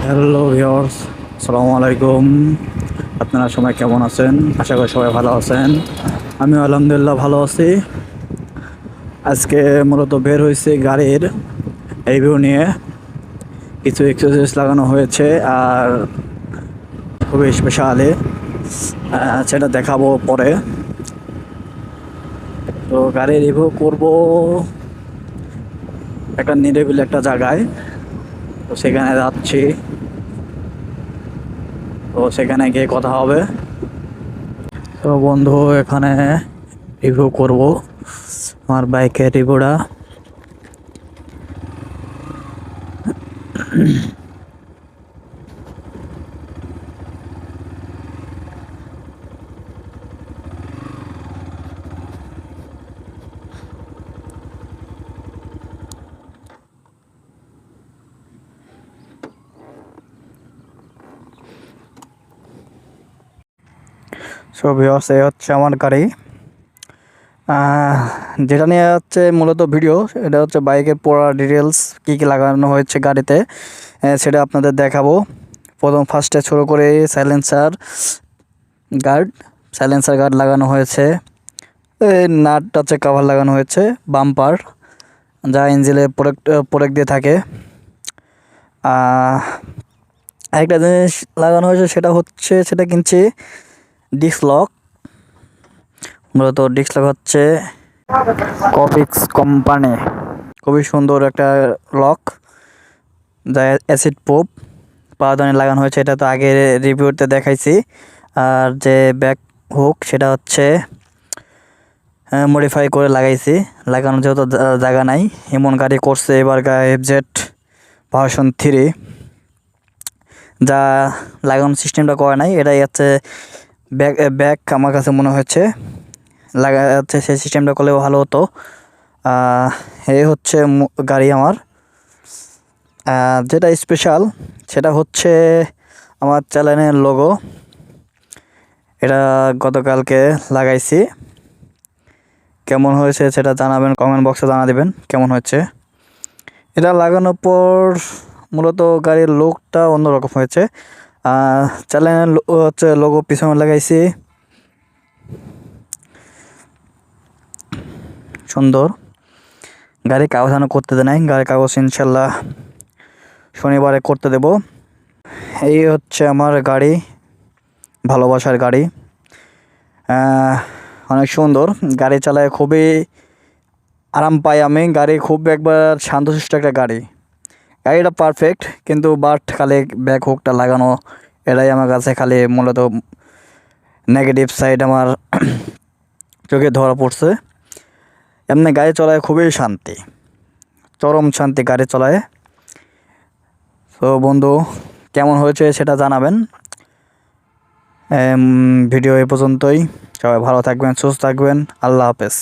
Hello viewers, আসসালামু আলাইকুম। আপনারা সবাই কেমন আছেন? আশা করি সবাই ভালো আছেন। আমি আলহামদুলিল্লাহ ভালো আছি। আজকে মূলত বের হয়েছে গাড়ির রিভিউ নিয়ে। কিছু এক্সেসরিজ লাগানো হয়েছে আর খুবই স্পেশালি সেটা দেখাবো পরে। তো গাড়ি রিভিউ করব একটা নিরিবিলি একটা জায়গায়। তো সেখানে যাচ্ছি, তো সেখানে গিয়ে কথা হবে। তো বন্ধু, এখানে রিভিউ করব আমার বাইকের রিভিউটা। সো ভিউয়ার্স, এই হচ্ছে আমার গাড়ি। যেটা নিয়ে হচ্ছে মূলত ভিডিও, এটা হচ্ছে বাইকের পুরো ডিটেলস, কী কী লাগানো হয়েছে গাড়িতে সেটা আপনাদের দেখাবো। ফার্স্টে শুরু করে সাইলেন্সার গার্ড লাগানো হয়েছে, নাট টাচে কাভার লাগানো হয়েছে, বাম্পার যা ইঞ্জিনে প্রোটেক্ট দিয়ে থাকে। আরেকটা জিনিস লাগানো হয়েছে, সেটা কিনছি ডিস্ক লক। মূলত ডিস্ক লক হচ্ছে কপিক্স কোম্পানি, খুবই সুন্দর একটা লক যা অ্যাসিড প্রুফ পাওদানে লাগানো হয়েছে। এটা তো আগে রিভিউতে দেখাইছি। আর যে ব্যাক হুক সেটা হচ্ছে মডিফাই করে লাগানো যেহেতু জায়গা নাই, এমন গাড়ি করছে এবার এফজেড ভার্সন 3, যা লাগানোর সিস্টেমটা করে নাই। এটাই হচ্ছে ব্যাক আমার কাছে মনে হচ্ছে লাগাচ্ছে, সেই সিস্টেমটা করলেও ভালো হতো। এই হচ্ছে গাড়ি আমার। যেটা স্পেশাল সেটা হচ্ছে আমার চ্যানেলের লোগো। এটা গতকালকে লাগাইছি, কেমন হয়েছে সেটা জানাবেন, কমেন্ট বক্সে জানা দেবেন কেমন হয়েছে। এটা লাগানোর পর মূলত গাড়ির লুকটা অন্যরকম হয়েছে। চ্যানেলের হচ্ছে লোগো পিছনে লাগাইছি, সুন্দর। গাড়ি কাগজ করতে দেয় নাই, গাড়ির কাগজ ইনশাল্লাহ শনিবারে করতে দেব। এই হচ্ছে আমার গাড়ি, ভালোবাসার গাড়ি। অনেক সুন্দর, গাড়ি চালায় খুবই আরাম পাই আমি। গাড়ি খুব একবার শান্তশিষ্ট একটা গাড়িটা পারফেক্ট, কিন্তু খালি ব্যাক হুকটা লাগানো, এটাই আমার কাছে খালি মূলত নেগেটিভ সাইড আমার চোখে ধরা পড়ছে। এমনি গাড়ি চলায় খুবই শান্তি, চরম শান্তি গাড়ি চলায়। তো বন্ধু, কেমন হয়েছে সেটা জানাবেন। ভিডিও এ পর্যন্তই। সবাই ভালো থাকবেন, সুস্থ থাকবেন। আল্লাহ হাফেজ।